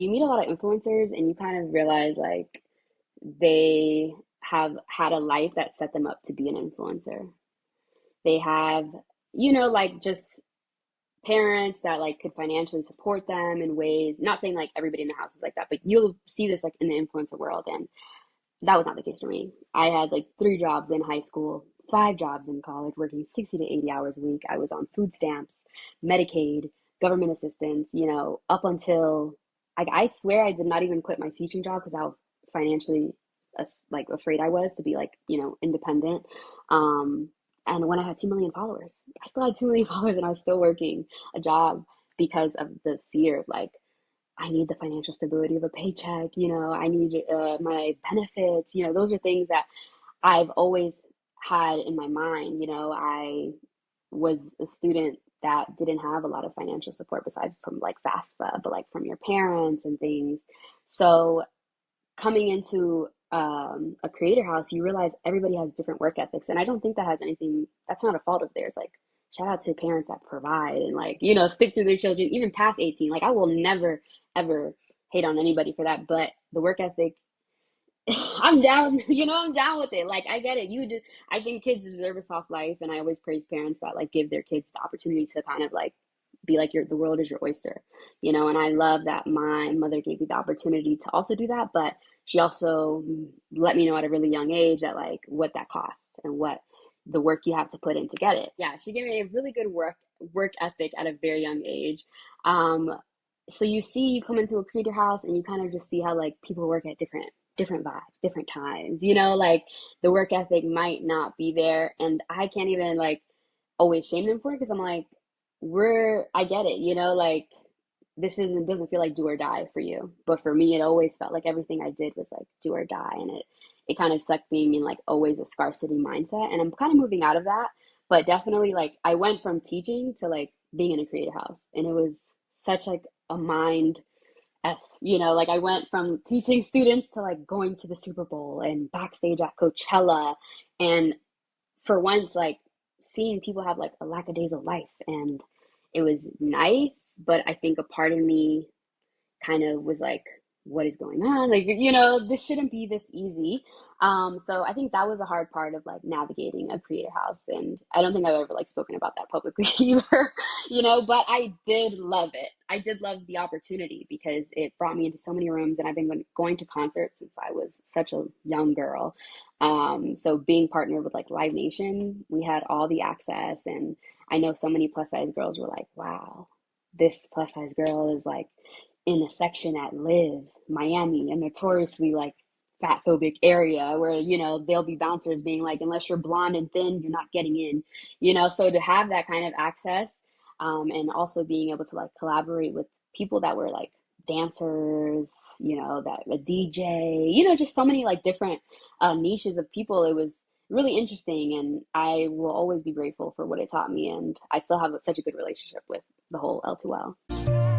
you meet a lot of influencers and you kind of realize like they have had a life that set them up to be an influencer. They have, like just parents that like could financially support them in ways, not saying like everybody in the house was like that, but you'll see this like in the influencer world. And that was not the case for me. I had like 3 jobs in high school, 5 jobs in college, working 60 to 80 hours a week. I was on food stamps, Medicaid, government assistance, up until I swear I did not even quit my teaching job because how financially like afraid I was to be like, independent. Um, and when I had 2 million followers, I still had 2 million followers and I was still working a job because of the fear of like, I need the financial stability of a paycheck, I need my benefits, those are things that I've always had in my mind. I was a student that didn't have a lot of financial support besides from like FAFSA, but like from your parents and things. So coming into a creator house, you realize everybody has different work ethics. And I don't think that has anything, that's not a fault of theirs. Like, shout out to parents that provide and like, stick through their children, even past 18. Like, I will never, ever hate on anybody for that. But the work ethic, I'm down, I'm down with it. Like, I get it. I think kids deserve a soft life. And I always praise parents that like give their kids the opportunity to kind of like be like the world is your oyster, and I love that my mother gave me the opportunity to also do that. But she also let me know at a really young age that like what that costs and what the work you have to put in to get it. Yeah, she gave me a really good work ethic at a very young age. Um, so you come into a creator house and you kind of just see how like people work at different vibes, different times, like the work ethic might not be there. And I can't even like always shame them for it because I'm like, I get it, like doesn't feel like do or die for you. But for me, it always felt like everything I did was like do or die. And it kind of sucked being in like always a scarcity mindset. And I'm kind of moving out of that. But definitely like I went from teaching to like being in a creative house. And it was such like a mind F, like I went from teaching students to like going to the Super Bowl and backstage at Coachella. And for once, like seeing people have like a lackadaisical life, and it was nice, but I think a part of me kind of was like, what is going on? Like, this shouldn't be this easy. So I think that was a hard part of like navigating a creative house. And I don't think I've ever like spoken about that publicly either, but I did love it. I did love the opportunity because it brought me into so many rooms, and I've been going to concerts since I was such a young girl. So being partnered with like Live Nation, we had all the access, and I know so many plus size girls were like, wow, this plus size girl is like in a section at Live, Miami, a notoriously like fat phobic area where, there'll be bouncers being like, unless you're blonde and thin, you're not getting in, so to have that kind of access, and also being able to like collaborate with people that were like dancers, that a DJ, just so many like different niches of people. It was really interesting, and I will always be grateful for what it taught me. And I still have such a good relationship with the whole L2L.